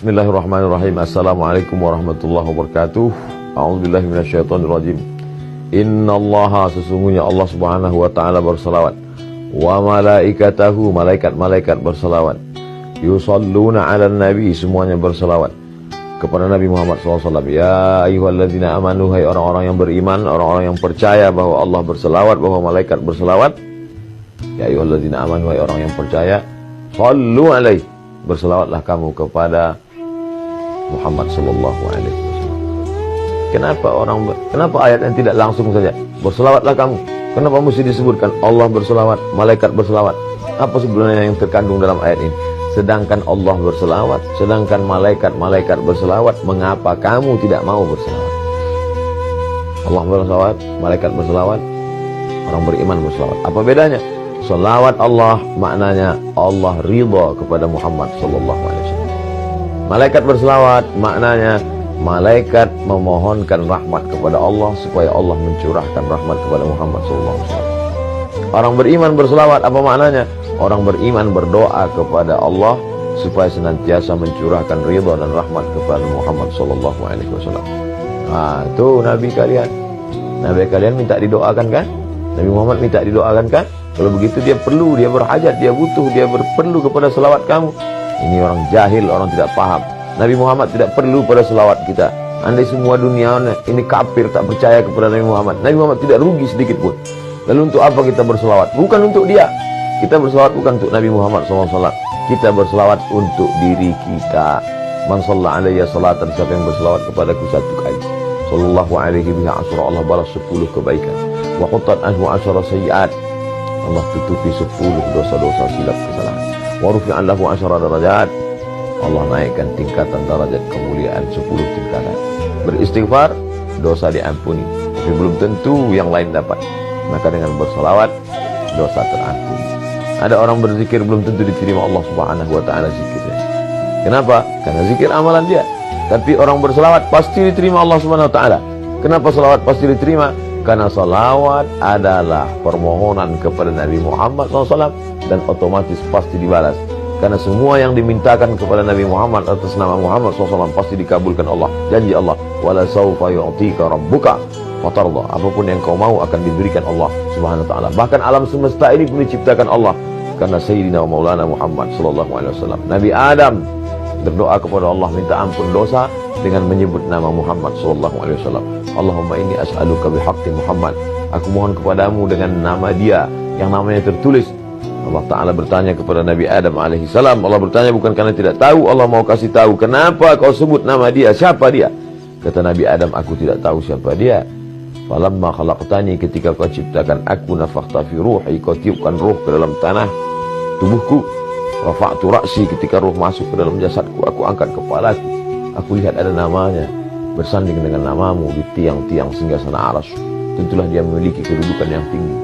Bismillahirrahmanirrahim. Assalamualaikum warahmatullahi wabarakatuh. A'udzubillahi minasyaitonirrajim. Innallaha, sesungguhnya Allah Subhanahu wa taala berselawat, wa malaikatahu, malaikat-malaikat berselawat, yusalluna 'alan nabi, semuanya berselawat kepada Nabi Muhammad SAW. Ya ayyuhalladzina amanu, hai orang-orang yang beriman, orang-orang yang percaya bahwa Allah berselawat, bahwa malaikat berselawat. Ya ayyuhalladzina amanu, hai orang yang percaya, sallu alaihi, berselawatlah kamu kepada Muhammad sallallahu alaihi wasallam. Kenapa ayat yang tidak langsung saja berselawatlah kamu? Kenapa mesti disebutkan Allah berselawat, malaikat berselawat? Apa sebenarnya yang terkandung dalam ayat ini? Sedangkan Allah berselawat, sedangkan malaikat berselawat, mengapa kamu tidak mau berselawat? Allah berselawat, malaikat berselawat, orang beriman berselawat. Apa bedanya? Selawat Allah maknanya Allah ridha kepada Muhammad sallallahu alaihi wasallam. Malaikat berselawat maknanya malaikat memohonkan rahmat kepada Allah supaya Allah mencurahkan rahmat kepada Muhammad sallallahu alaihi wasallam. Orang beriman berselawat, apa maknanya? Orang beriman berdoa kepada Allah supaya senantiasa mencurahkan ridha dan rahmat kepada Muhammad sallallahu alaihi wasallam. Itu nabi kalian. Nabi kalian minta didoakan kan? Nabi Muhammad minta didoakan kan? Kalau begitu dia perlu, dia berhajat, dia butuh, dia perlu kepada selawat kamu. Ini orang jahil, orang tidak paham. Nabi Muhammad tidak perlu pada selawat kita. Andai semua dunia ini kafir, tak percaya kepada Nabi Muhammad, Nabi Muhammad tidak rugi sedikit pun. Lalu untuk apa kita berselawat? Bukan untuk dia. Kita berselawat bukan untuk Nabi Muhammad SAW. Kita berselawat untuk diri kita. Man shalla alayya salatan, siapa yang berselawat kepadaku satu kali, sallallahu alaihi biha asyra, Allah balas 10 kebaikan. Wa quttat anhu asyra sayyi'at, Allah tutupi 10 dosa-dosa silap kesalahan. Wa rufi'an lahu asyra darajat, Allah naikkan tingkatan derajat kemuliaan 10 tingkatan. Beristighfar, dosa diampuni, tapi belum tentu yang lain dapat. Maka dengan berselawat, dosa terampuni. Ada orang berzikir belum tentu diterima Allah Subhanahu wa taala zikirnya. Kenapa? Karena zikir amalan dia. Tapi orang berselawat pasti diterima Allah Subhanahu wa taala. Kenapa selawat pasti diterima? Karena salawat adalah permohonan kepada Nabi Muhammad SAW dan otomatis pasti dibalas. Karena semua yang dimintakan kepada Nabi Muhammad atas nama Muhammad SAW pasti dikabulkan Allah. Janji Allah, wala sawfa yu'tika rabbuka fatarda. Apapun yang kau mau akan diberikan Allah Subhanahu wa taala. Bahkan alam semesta ini pun diciptakan Allah karena Sayyidina wa Maulana Muhammad sallallahu alaihi wasallam. Nabi Adam berdoa kepada Allah minta ampun dosa dengan menyebut nama Muhammad sallallahu alaihi wasallam. Allahumma inni as'aluka bihaqqi Muhammad. Aku mohon kepadamu dengan nama dia yang namanya tertulis. Allah Ta'ala bertanya kepada Nabi Adam alaihi salam. Allah bertanya bukan karena tidak tahu, Allah mau kasih tahu. Kenapa kau sebut nama dia? Siapa dia? Kata Nabi Adam, aku tidak tahu siapa dia. Falamma khalaqtani, ketika kau ciptakan aku, nafakhta fi ruhi, kau tiupkan ruh ke dalam tanah tubuhku. Rafa'tu ra'si, ketika ruh masuk ke dalam jasadku, aku angkat kepalaku. Aku lihat ada namanya bersanding dengan namamu di tiang-tiang singgasana Arsy. Tentulah dia memiliki kedudukan yang tinggi.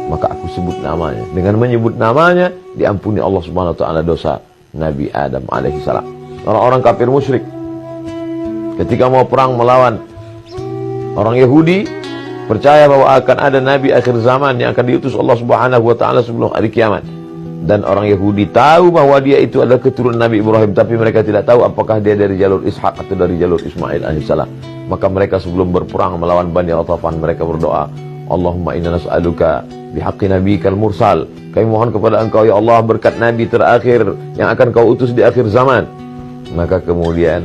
Maka aku sebut namanya. Dengan menyebut namanya diampuni Allah Subhanahu wa taala dosa Nabi Adam alaihi salam. Orang-orang kafir musyrik ketika mau perang melawan orang Yahudi, percaya bahwa akan ada nabi akhir zaman yang akan diutus Allah Subhanahu wa taala sebelum hari kiamat. Dan orang Yahudi tahu bahwa dia itu adalah keturunan Nabi Ibrahim, tapi mereka tidak tahu apakah dia dari jalur Ishak atau dari jalur Ismail alaihissalam. Maka mereka sebelum berperang melawan Bani Ghatafan, mereka berdoa, Allahumma inna nas'aluka bihaqqi nabiyikal mursal. Kami mohon kepada engkau ya Allah berkat nabi terakhir yang akan kau utus di akhir zaman. Maka kemudian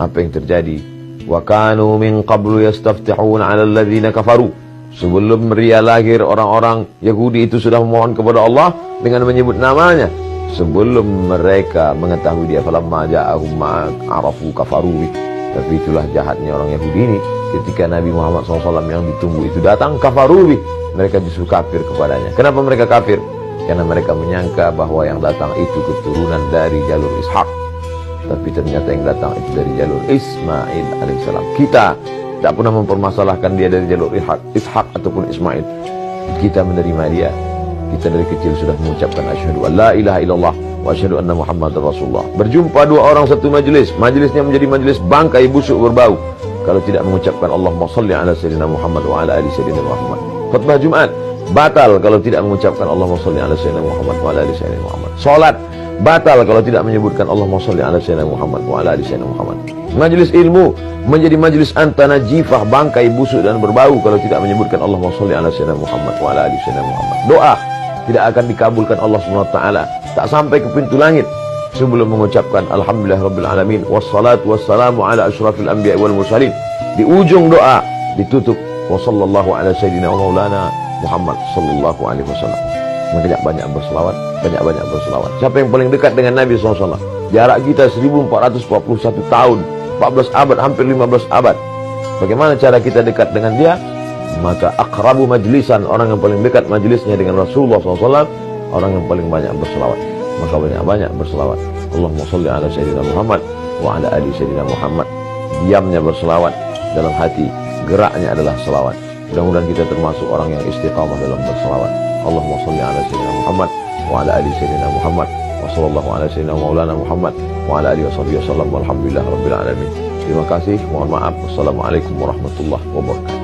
apa yang terjadi? Wa kanu min qablu yastaftihuna 'ala alladhina kafaru. Sebelum dia lahir, orang-orang Yahudi itu sudah memohon kepada Allah dengan menyebut namanya. Sebelum mereka mengetahui dia, falamma ja'ahum ma'arafu kafaru. Tapi itulah jahatnya orang Yahudi ini. Ketika Nabi Muhammad SAW yang ditunggu itu datang, kafaru, mereka justru kafir kepadanya. Kenapa mereka kafir? Karena mereka menyangka bahwa yang datang itu keturunan dari jalur Ishak. Tapi ternyata yang datang itu dari jalur Ismail alaihissalam. Kita tak pernah mempermasalahkan dia dari jalur Ishak ataupun Ismail. Kita menerima dia. Kita dari kecil sudah mengucapkan asyhadu an la ilaha illallah wa asyhadu anna Muhammadar Rasulullah. Berjumpa dua orang satu majelis, majelisnya menjadi majelis bangkai busuk berbau kalau tidak mengucapkan Allahumma shalli ala sayyidina Muhammad wa ala ali sayyidina Muhammad. Khutbah Jumat batal kalau tidak mengucapkan Allahumma shalli ala sayyidina Muhammad wa ala ali sayyidina Muhammad. Salat batal kalau tidak menyebutkan Allahumma sholli ala sayyidina Muhammad wa ala ali sayyidina Muhammad. Majelis ilmu menjadi majelis antana jifah, bangkai busuk dan berbau kalau tidak menyebutkan Allahumma sholli ala sayyidina Muhammad wa ala ali sayyidina Muhammad. Doa tidak akan dikabulkan Allah Subhanahu wa taala, tak sampai ke pintu langit sebelum mengucapkan alhamdulillahirabbil alamin wassalatu wassalamu ala asyrafil anbiya'i wal mursalin. Di ujung doa ditutup wa sallallahu ala sayyidina wa maulana Muhammad sallallahu alaihi wasallam. Makanya banyak berselawat, banyak-banyak berselawat. Siapa yang paling dekat dengan Nabi SAW? Jarak kita 1441 tahun, 14 abad, hampir 15 abad. Bagaimana cara kita dekat dengan dia? Maka akrabu majlisan, orang yang paling dekat majlisnya dengan Rasulullah SAW, orang yang paling banyak berselawat. Maka banyak-banyak berselawat. Allahumma sholli ala sayyidina Muhammad wa ala ali sayyidina Muhammad. Diamnya berselawat, dalam hati geraknya adalah selawat. Mudah-mudahan kita termasuk orang yang istiqamah dalam berselawat. Allahumma sholli ala sayyidina Muhammad wa ala ali sayyidina Muhammad wa sallallahu ala sayyidina maulana Muhammad wa ala alihi wasallam walhamdulillah rabbil alamin. Terima kasih, mohon maaf. Wassalamualaikum warahmatullahi wabarakatuh.